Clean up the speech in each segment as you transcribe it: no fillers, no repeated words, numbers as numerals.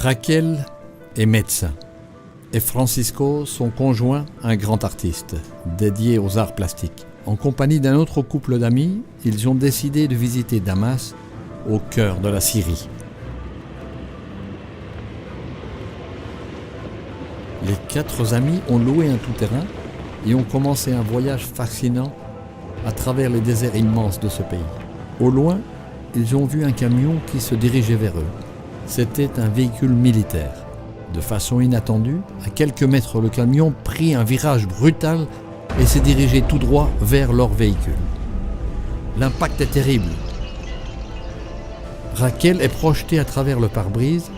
Raquel est médecin et Francisco, son conjoint, un grand artiste dédié aux arts plastiques. En compagnie d'un autre couple d'amis, ils ont décidé de visiter Damas, au cœur de la Syrie. Les 4 amis ont loué un tout-terrain et ont commencé un voyage fascinant à travers les déserts immenses de ce pays. Au loin, ils ont vu un camion qui se dirigeait vers eux. C'était un véhicule militaire. De façon inattendue, à quelques mètres, le camion prit un virage brutal et s'est dirigé tout droit vers leur véhicule. L'impact est terrible. Raquel est projetée à travers le pare-brise.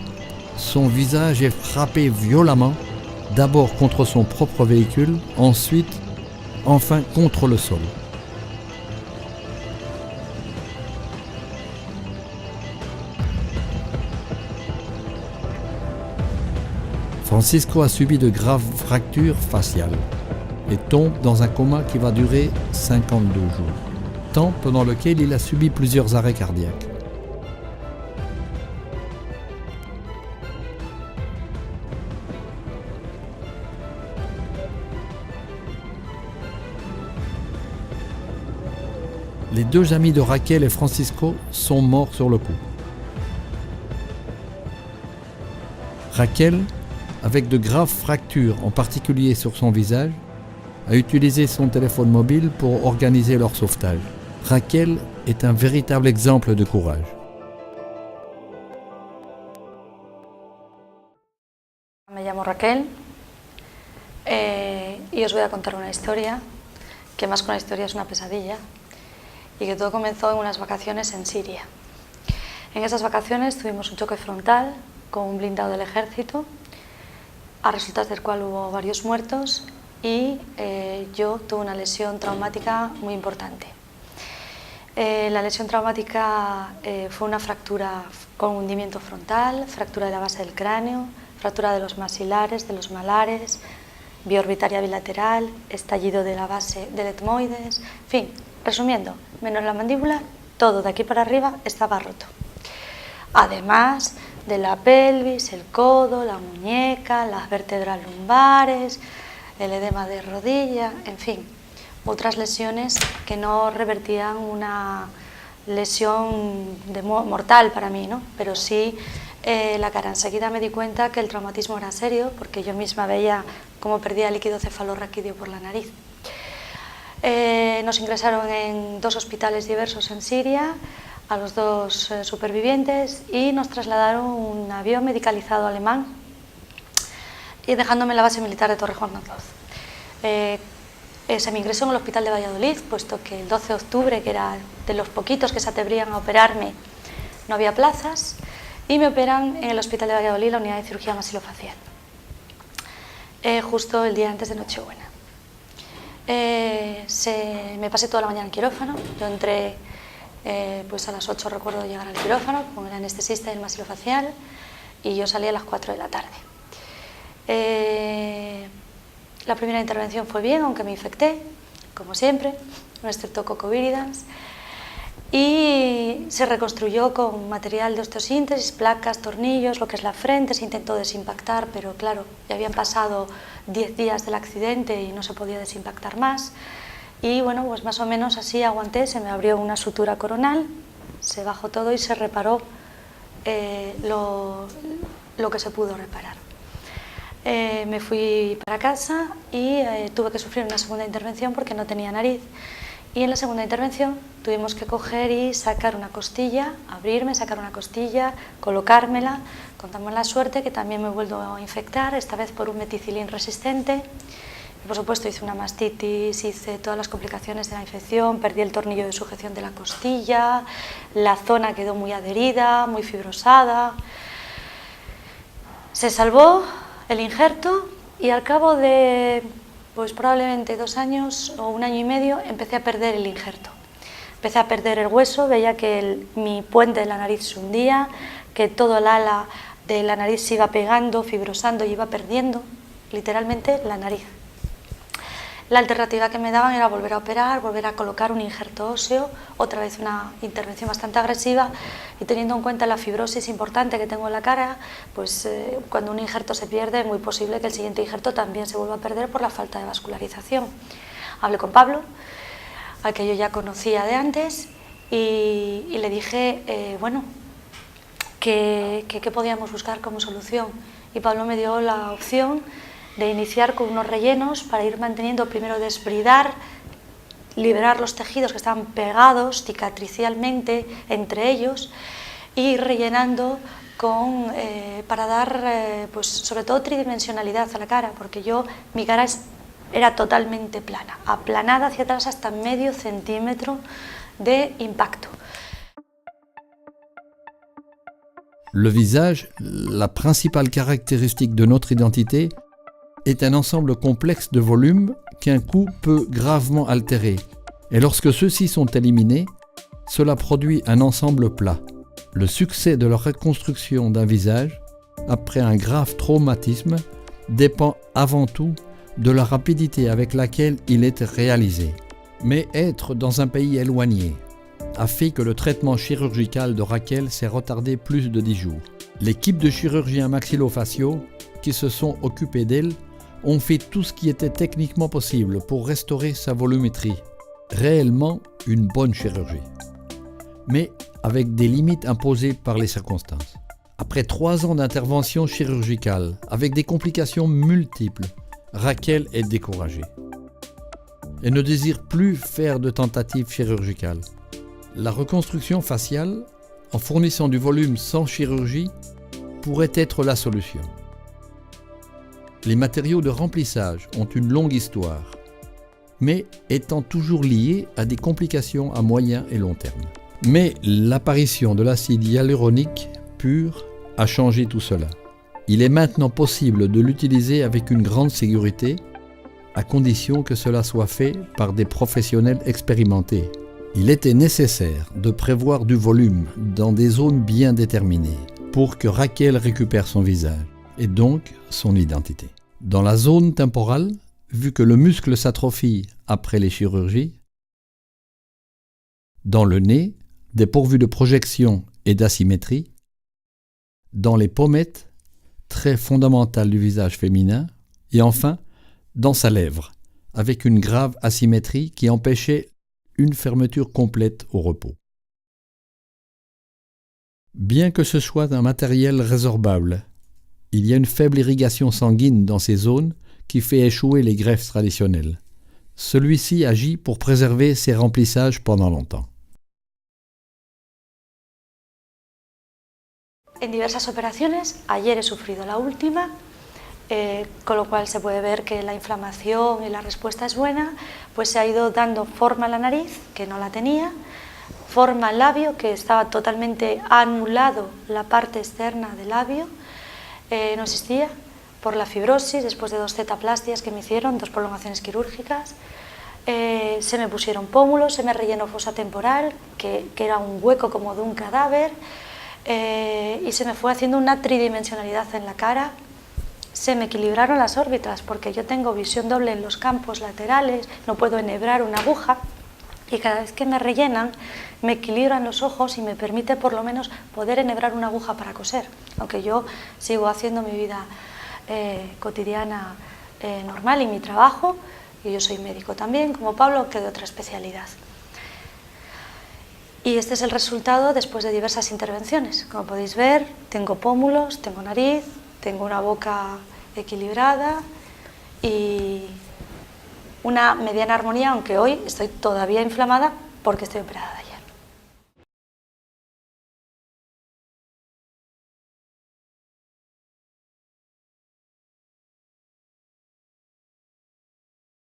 Son visage est frappé violemment, d'abord contre son propre véhicule, ensuite, enfin contre le sol. Francisco a subi de graves fractures faciales et tombe dans un coma qui va durer 52 jours, temps pendant lequel il a subi plusieurs arrêts cardiaques. Les 2 amis de Raquel et Francisco sont morts sur le coup. Raquel, avec de graves fractures, en particulier sur son visage, a utilisé son téléphone mobile pour organiser leur sauvetage. Raquel est un véritable exemple de courage. Me llamo Raquel y os voy a contar una historia, que más que una historia es una pesadilla, y que todo comenzó en unas vacaciones en Siria. En esas vacaciones tuvimos un choque frontal con un blindado del ejército, a resultas del cual hubo varios muertos y yo tuve una lesión traumática muy importante. La lesión traumática fue una fractura con hundimiento frontal, fractura de la base del cráneo, fractura de los maxilares, de los malares, biorbitaria bilateral, estallido de la base del etmoides, en fin, resumiendo, menos la mandíbula, todo de aquí para arriba estaba roto. Además de la pelvis, el codo, la muñeca, las vértebras lumbares, el edema de rodilla, en fin, otras lesiones que no revertían una lesión mortal para mí, ¿no? Pero sí la cara. Enseguida me di cuenta que el traumatismo era serio, porque yo misma veía cómo perdía líquido cefalorraquídeo por la nariz. Nos ingresaron en 2 hospitales diversos en Siria, a los 2 supervivientes, y nos trasladaron un avión medicalizado alemán y dejándome en la base militar de Torrejón Ardoz. Se me ingresó en el hospital de Valladolid, puesto que el 12 de octubre, que era de los poquitos que se atreverían a operarme, no había plazas, y me operan en el hospital de Valladolid, la unidad de cirugía maxilofacial, justo el día antes de Nochebuena. Me pasé toda la mañana en quirófano. Yo entré pues a las 8, recuerdo llegar al quirófano con el anestesista y el maxilofacial, y yo salí a las 4 de la tarde. La primera intervención fue bien, aunque me infecté, como siempre, un Streptococcus viridans, y se reconstruyó con material de osteosíntesis, placas, tornillos, lo que es la frente. Se intentó desimpactar, pero claro, ya habían pasado 10 días del accidente y no se podía desimpactar más. Y bueno, pues más o menos así aguanté. Se me abrió una sutura coronal, se bajó todo y se reparó lo que se pudo reparar. Me fui para casa y tuve que sufrir una segunda intervención porque no tenía nariz. Y en la segunda intervención tuvimos que coger y sacar una costilla, abrirme, sacar una costilla, colocármela, con tan mala suerte que también me vuelvo a infectar, esta vez por un meticilín resistente. Y por supuesto hice una mastitis, hice todas las complicaciones de la infección, perdí el tornillo de sujeción de la costilla, la zona quedó muy adherida, muy fibrosada. Se salvó el injerto y al cabo de pues probablemente 2 años o 1 año y medio empecé a perder el injerto. Empecé a perder el hueso, veía que mi puente de la nariz se hundía, que todo el ala de la nariz se iba pegando, fibrosando y iba perdiendo literalmente la nariz. La alternativa que me daban era volver a operar, volver a colocar un injerto óseo, otra vez una intervención bastante agresiva, y teniendo en cuenta la fibrosis importante que tengo en la cara, pues cuando un injerto se pierde es muy posible que el siguiente injerto también se vuelva a perder por la falta de vascularización. Hablé con Pablo, al que yo ya conocía de antes, y le dije, bueno, ¿qué podíamos buscar como solución? Y Pablo me dio la opción de iniciar con unos rellenos para ir manteniendo, primero desbridar, liberar los tejidos que estaban pegados cicatricialmente entre ellos, y ir rellenando para dar, pues, sobre todo tridimensionalidad a la cara, porque mi cara era totalmente plana, aplanada hacia atrás hasta medio centímetro de impacto. Le visage, la principale caractéristique de notre identité, est un ensemble complexe de volumes qu'un coup peut gravement altérer. Et lorsque ceux-ci sont éliminés, cela produit un ensemble plat. Le succès de la reconstruction d'un visage, après un grave traumatisme, dépend avant tout de la rapidité avec laquelle il est réalisé. Mais être dans un pays éloigné a fait que le traitement chirurgical de Raquel s'est retardé plus de 10 jours. L'équipe de chirurgiens maxillofaciaux qui se sont occupés d'elle ont fait tout ce qui était techniquement possible pour restaurer sa volumétrie. Réellement une bonne chirurgie. Mais avec des limites imposées par les circonstances. Après 3 ans d'intervention chirurgicale, avec des complications multiples, Raquel est découragée. Elle ne désire plus faire de tentatives chirurgicales. La reconstruction faciale, en fournissant du volume sans chirurgie, pourrait être la solution. Les matériaux de remplissage ont une longue histoire, mais étant toujours liés à des complications à moyen et long terme. Mais l'apparition de l'acide hyaluronique pur a changé tout cela. Il est maintenant possible de l'utiliser avec une grande sécurité, à condition que cela soit fait par des professionnels expérimentés. Il était nécessaire de prévoir du volume dans des zones bien déterminées pour que Raquel récupère son visage et donc son identité. Dans la zone temporale, vu que le muscle s'atrophie après les chirurgies, dans le nez, dépourvu de projection et d'asymétrie, dans les pommettes, trait fondamental du visage féminin, et enfin, dans sa lèvre, avec une grave asymétrie qui empêchait une fermeture complète au repos. Bien que ce soit un matériel résorbable, il y a une faible irrigation sanguine dans ces zones qui fait échouer les greffes traditionnelles. Celui-ci agit pour préserver ses remplissages pendant longtemps. En diversas operaciones, ayer he sufrido la última, con lo cual se puede ver que la inflamación y la respuesta es buena, pues se ha ido dando forma a la nariz, que no la tenía, forma al labio, que estaba totalmente anulado la parte externa del labio, no existía, por la fibrosis, después de 2 zetaplastias que me hicieron, 2 prolongaciones quirúrgicas, se me pusieron pómulos, se me rellenó fosa temporal, que era un hueco como de un cadáver, y se me fue haciendo una tridimensionalidad en la cara. Se me equilibraron las órbitas porque yo tengo visión doble en los campos laterales, no puedo enhebrar una aguja, y cada vez que me rellenan me equilibran los ojos y me permite por lo menos poder enhebrar una aguja para coser, aunque yo sigo haciendo mi vida cotidiana normal y mi trabajo, y yo soy médico también, como Pablo, que de otra especialidad. Y este es el resultado después de diversas intervenciones. Como podéis ver, tengo pómulos, tengo nariz, tengo una boca equilibrada y una mediana armonía, aunque hoy estoy todavía inflamada porque estoy operada de